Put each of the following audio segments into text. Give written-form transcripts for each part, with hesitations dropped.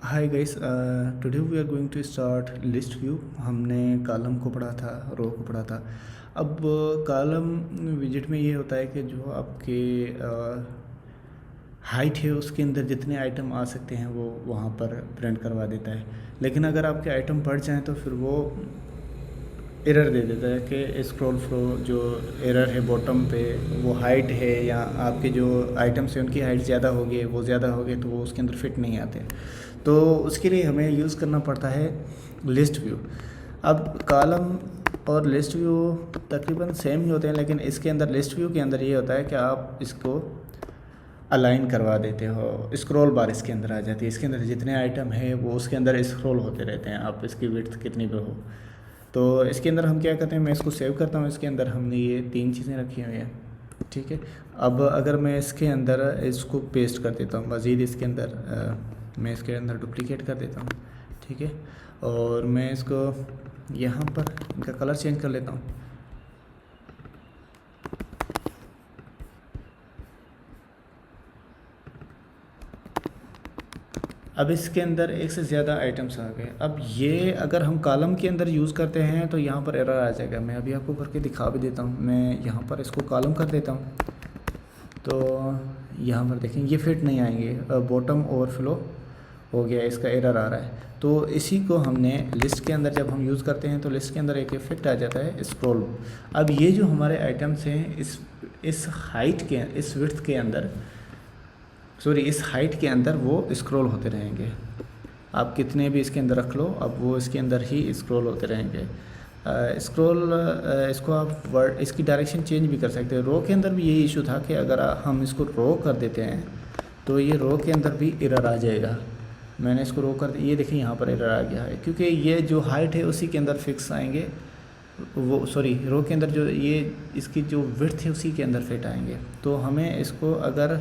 Hi guys, today we are going to start list view. हमने column को पढ़ा था, रो को पढ़ा था। अब कॉलम विजिट में ये होता है कि जो आपके हाइट है उसके अंदर जितने आइटम आ सकते हैं वो वहाँ पर प्रिंट करवा देता है। लेकिन अगर आपके आइटम बढ़ जाएं तो फिर वो एरर दे देता है कि स्क्रॉल फ्लो जो एरर है बॉटम पे, वो हाइट है या आपके जो आइटम्स हैं उनकी हाइट ज़्यादा होगी, वो ज़्यादा हो गए तो वो उसके अंदर फिट नहीं आते। तो उसके लिए हमें यूज़ करना पड़ता है लिस्ट व्यू। अब कॉलम और लिस्ट व्यू तकरीबन सेम ही होते हैं, लेकिन इसके अंदर लिस्ट व्यू के अंदर ये होता है कि आप इसको अलाइन करवा देते हो। स्क्रॉल बार इसके अंदर आ जाती है, इसके अंदर जितने आइटम है वो उसके अंदर स्क्रॉल होते रहते हैं, आप इसकी विड्थ कितनी भी हो। तो इसके अंदर हम क्या करते हैं, मैं इसको सेव करता हूँ। इसके अंदर हमने ये 3 चीज़ें रखी हुई हैं, ठीक है। अब अगर मैं इसके अंदर इसको पेस्ट कर देता हूँ, मज़ीद इसके अंदर मैं इसके अंदर डुप्लीकेट कर देता हूँ, ठीक है। और मैं इसको यहाँ पर इनका कलर चेंज कर लेता हूँ। अब इसके अंदर एक से ज़्यादा आइटम्स आ गए। अब ये अगर हम कॉलम के अंदर यूज़ करते हैं तो यहाँ पर एरर आ जाएगा। मैं अभी आपको करके दिखा भी देता हूँ। मैं यहाँ पर इसको कॉलम कर देता हूँ, तो यहाँ पर देखें ये फिट नहीं आएंगे, बॉटम ओवरफ्लो हो गया, इसका एरर आ रहा है। तो इसी को हमने लिस्ट के अंदर जब हम यूज़ करते हैं तो लिस्ट के अंदर एक इफेक्ट आ जाता है स्क्रॉल। अब ये जो हमारे आइटम्स हैं इस हाइट के, इस विड्थ के अंदर, सॉरी इस हाइट के अंदर वो स्क्रॉल होते रहेंगे। आप कितने भी इसके अंदर रख लो, अब वो इसके अंदर ही स्क्रॉल होते रहेंगे। स्क्रॉल इसको आप वर्ड इसकी डायरेक्शन चेंज भी कर सकते हैं। रो के अंदर भी यही इशू था कि अगर हम इसको रो कर देते हैं तो ये रो के अंदर भी एरर आ जाएगा। मैंने इसको रो कर, ये देखिए यहाँ पर एरर आ गया है, क्योंकि ये जो हाइट है उसी के अंदर फिक्स आएंगे, वो सॉरी रो के अंदर जो ये इसकी जो विड्थ है उसी के अंदर फिट आएंगे। तो हमें इसको अगर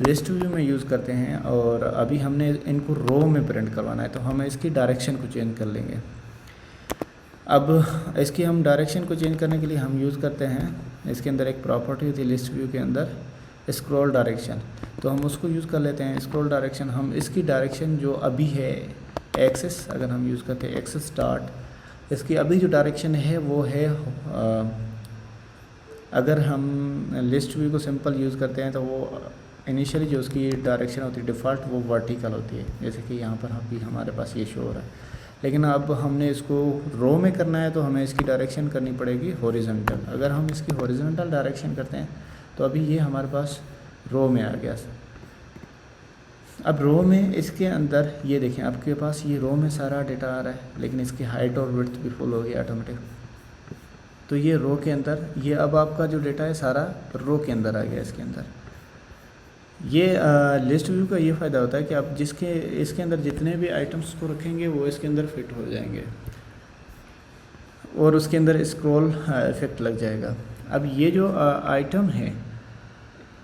लिस्ट व्यू में यूज़ करते हैं और अभी हमने इनको रो में प्रिंट करवाना है तो हम इसकी डायरेक्शन को चेंज कर लेंगे। अब इसकी हम डायरेक्शन को चेंज करने के लिए हम यूज़ करते हैं, इसके अंदर एक प्रॉपर्टी होती है लिस्ट व्यू के अंदर, स्क्रॉल डायरेक्शन। तो हम उसको यूज़ कर लेते हैं। स्क्रॉल डायरेक्शन, हम इसकी डायरेक्शन जो अभी है एक्सेस, अगर हम यूज़ करते हैं एक्सेस स्टार्ट, इसकी अभी जो डायरेक्शन है वो है अगर हम लिस्ट व्यू को सिंपल यूज़ करते हैं तो वो इनिशियली जो उसकी डायरेक्शन होती है डिफ़ॉल्ट वो वर्टिकल होती है, जैसे कि यहाँ पर अभी हमारे पास ये शो हो रहा है। लेकिन अब हमने इसको रो में करना है तो हमें इसकी डायरेक्शन करनी पड़ेगी हॉरिजॉन्टल। अगर हम इसकी हॉरिजॉन्टल डायरेक्शन करते हैं तो अभी ये हमारे पास रो में आ गया। अब रो में इसके अंदर ये देखें, आपके पास ये रो में सारा डेटा आ रहा है, लेकिन इसकी हाइट और विड्थ भी फुल हो गई ऑटोमेटिक। तो ये रो के अंदर, ये अब आपका जो डेटा है सारा रो के अंदर आ गया इसके अंदर। ये लिस्ट व्यू का ये फ़ायदा होता है कि आप इसके अंदर जितने भी आइटम्स को रखेंगे वो इसके अंदर फिट हो जाएंगे और उसके अंदर स्क्रॉल इफेक्ट लग जाएगा। अब ये जो आइटम है,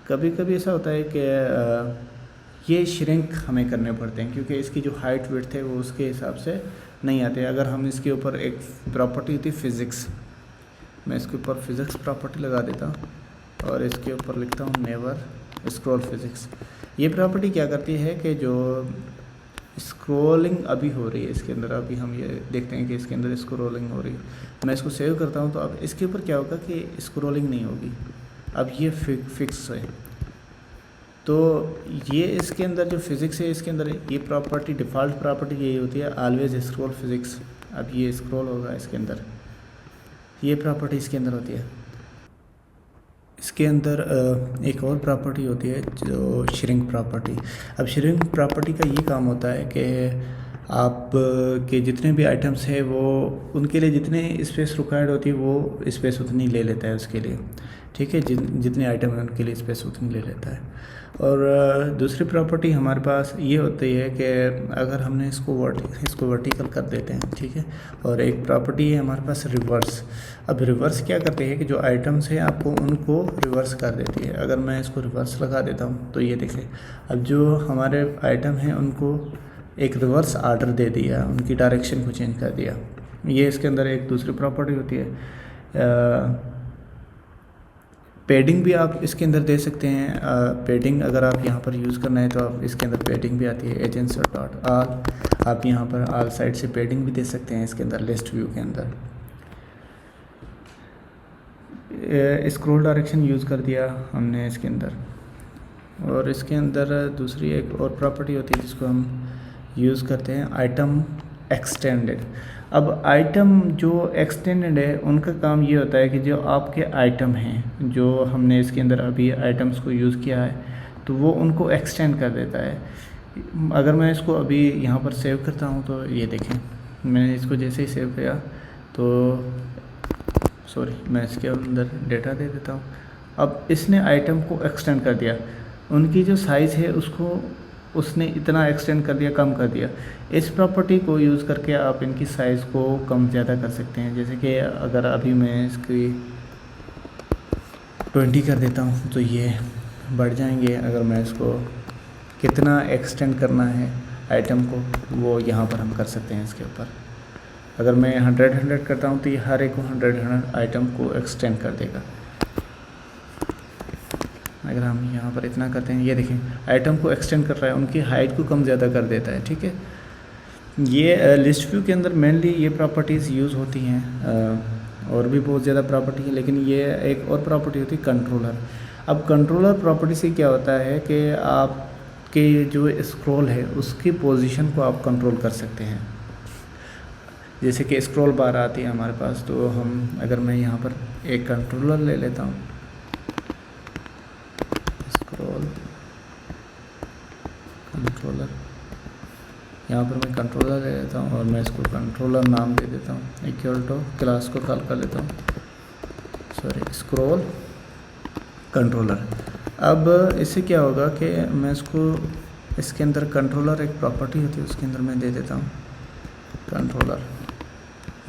कभी कभी ऐसा होता है कि ये श्रिंक हमें करने पड़ते हैं, क्योंकि इसकी जो हाइट विड्थ है वो उसके हिसाब से नहीं आते। अगर हम इसके ऊपर एक प्रॉपर्टी होती है फिज़िक्स, मैं इसके ऊपर फिज़िक्स प्रॉपर्टी लगा देता हूँ और इसके ऊपर लिखता हूँ नेवर स्क्रॉल फिज़िक्स। ये प्रॉपर्टी क्या करती है कि जो स्क्रॉलिंग अभी हो रही है इसके अंदर, अभी हम ये देखते हैं कि इसके अंदर स्क्रॉलिंग हो रही है, मैं इसको सेव करता हूँ तो अब इसके ऊपर क्या होगा कि स्क्रॉलिंग नहीं होगी। अब ये फिक्स है, तो ये इसके अंदर जो फिज़िक्स है इसके अंदर ये प्रॉपर्टी, डिफ़ॉल्ट प्रॉपर्टी यही होती है ऑलवेज स्क्रॉल फिज़िक्स। अब ये स्क्रॉल होगा इसके अंदर, ये प्रॉपर्टी इसके अंदर होती है। इसके अंदर एक और प्रॉपर्टी होती है जो श्रिंक प्रॉपर्टी। अब श्रिंक प्रॉपर्टी का ये काम होता है कि आप के जितने भी आइटम्स हैं वो उनके लिए जितने स्पेस रिक्वायर्ड होती है वो स्पेस उतनी ले लेता है उसके लिए, ठीक है। जितने आइटम हैं उनके लिए स्पेस उतनी ले लेता है। और दूसरी प्रॉपर्टी हमारे पास ये होती है कि अगर हमने इसको वर्टिकल कर देते हैं, ठीक है। और एक प्रॉपर्टी है हमारे पास रिवर्स। अब रिवर्स क्या करते हैं कि जो आइटम्स हैं आपको उनको रिवर्स कर देती है। अगर मैं इसको रिवर्स लगा देता हूँ तो ये देखें, अब जो हमारे आइटम हैं उनको एक रिवर्स आर्डर दे दिया, उनकी डायरेक्शन को चेंज कर दिया। ये इसके अंदर एक दूसरी प्रॉपर्टी होती है पेडिंग भी आप इसके अंदर दे सकते हैं। पेडिंग अगर आप यहाँ पर यूज़ करना है तो आप इसके अंदर पेडिंग भी आती है, agency.all। आप यहाँ पर ऑल साइड से पेडिंग भी दे सकते हैं इसके अंदर लिस्ट व्यू के अंदर। स्क्रॉल डायरेक्शन यूज़ कर दिया हमने इसके अंदर। और इसके अंदर दूसरी एक और प्रॉपर्टी होती है जिसको हम यूज़ करते हैं, आइटम एक्सटेंडेड। अब आइटम जो एक्सटेंडेड है उनका काम ये होता है कि जो आपके आइटम हैं, जो हमने इसके अंदर अभी आइटम्स को यूज़ किया है, तो वो उनको एक्सटेंड कर देता है। अगर मैं इसको अभी यहाँ पर सेव करता हूँ तो ये देखें, मैंने इसको जैसे ही सेव किया तो मैं इसके अंदर डेटा दे देता हूँ। अब इसने आइटम को एक्सटेंड कर दिया, उनकी जो साइज़ है उसको उसने इतना एक्सटेंड कर दिया, कम कर दिया। इस प्रॉपर्टी को यूज़ करके आप इनकी साइज़ को कम ज़्यादा कर सकते हैं। जैसे कि अगर अभी मैं इसकी 20 कर देता हूँ तो ये बढ़ जाएंगे। अगर मैं इसको कितना एक्सटेंड करना है आइटम को, वो यहाँ पर हम कर सकते हैं इसके ऊपर। अगर मैं 100 करता हूँ तो ये हर एक को 100 आइटम को एक्सटेंड कर देगा। अगर हम यहाँ पर इतना करते हैं, ये देखें आइटम को एक्सटेंड कर रहा है, उनकी हाइट को कम ज़्यादा कर देता है। ठीक है, ये लिस्ट व्यू के अंदर मेनली ये प्रॉपर्टीज़ यूज़ होती हैं। और भी बहुत ज़्यादा प्रॉपर्टी है, लेकिन ये एक और प्रॉपर्टी होती है कंट्रोलर। अब कंट्रोलर प्रॉपर्टी से क्या होता है कि आपके जो स्क्रॉल है उसकी पोजीशन को आप कंट्रोल कर सकते हैं। जैसे कि स्क्रॉल बार आती है हमारे पास, तो हम अगर मैं यहाँ पर एक कंट्रोलर ले लेता हूँ, कंट्रोलर यहाँ पर मैं कंट्रोलर ले लेता हूँ और मैं इसको कंट्रोलर नाम दे देता हूँ, इक्वल टू क्लास को कॉल कर लेता हूँ, स्क्रॉल कंट्रोलर। अब इससे क्या होगा कि मैं इसको इसके अंदर कंट्रोलर एक प्रॉपर्टी होती है उसके अंदर मैं दे देता हूँ कंट्रोलर,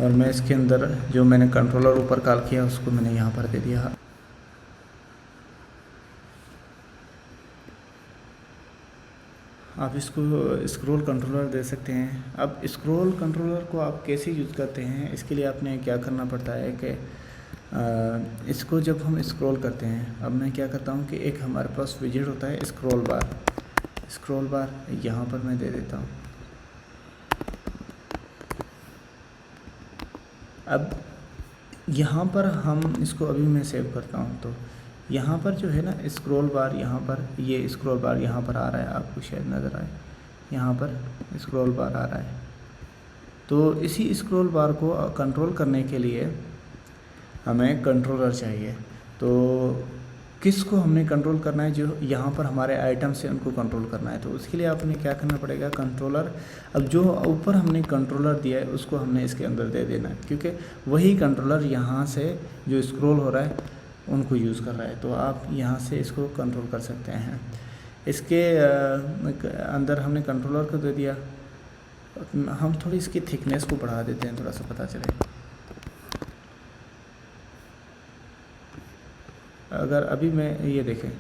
और मैं इसके अंदर जो मैंने कंट्रोलर ऊपर कॉल किया उसको मैंने यहाँ पर दे दिया। आप इसको स्क्रॉल कंट्रोलर दे सकते हैं। अब स्क्रॉल कंट्रोलर को आप कैसे यूज़ करते हैं, इसके लिए आपने क्या करना पड़ता है कि इसको जब हम स्क्रॉल करते हैं, अब मैं क्या करता हूँ कि एक हमारे पास विजेट होता है स्क्रॉल बार यहाँ पर मैं दे देता हूँ। अब यहाँ पर हम इसको अभी मैं सेव करता हूँ तो यहाँ पर जो है ना स्क्रॉल बार, यहाँ पर ये स्क्रॉल बार यहाँ पर आ रहा है, आपको शायद नज़र आए, यहाँ पर स्क्रॉल बार आ रहा है। तो इसी स्क्रॉल बार को कंट्रोल करने के लिए हमें कंट्रोलर चाहिए। तो किसको हमने कंट्रोल करना है, जो यहाँ पर हमारे आइटम्स हैं उनको कंट्रोल करना है। तो उसके लिए आपने क्या करना पड़ेगा, कंट्रोलर। अब जो ऊपर हमने कंट्रोलर दिया है उसको हमने इसके अंदर दे देना है, क्योंकि वही कंट्रोलर यहाँ से जो स्क्रॉल हो रहा है उनको यूज़ कर रहा है। तो आप यहाँ से इसको कंट्रोल कर सकते हैं। इसके अंदर हमने कंट्रोलर को दे दिया। हम थोड़ी इसकी थिकनेस को बढ़ा देते हैं, थोड़ा सा पता चले। अगर अभी मैं ये देखें,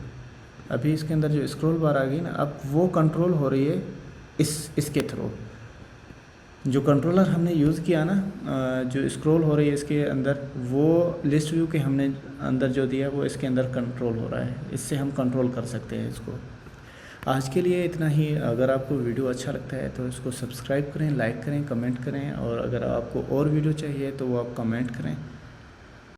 अभी इसके अंदर जो स्क्रॉल बार आ गई ना, अब वो कंट्रोल हो रही है इसके थ्रू। जो कंट्रोलर हमने यूज़ किया ना, जो स्क्रॉल हो रही है इसके अंदर, वो लिस्ट व्यू के हमने अंदर जो दिया वो इसके अंदर कंट्रोल हो रहा है। इससे हम कंट्रोल कर सकते हैं इसको। आज के लिए इतना ही। अगर आपको वीडियो अच्छा लगता है तो इसको सब्सक्राइब करें, लाइक करें, कमेंट करें, और अगर आपको और वीडियो चाहिए तो वो आप कमेंट करें।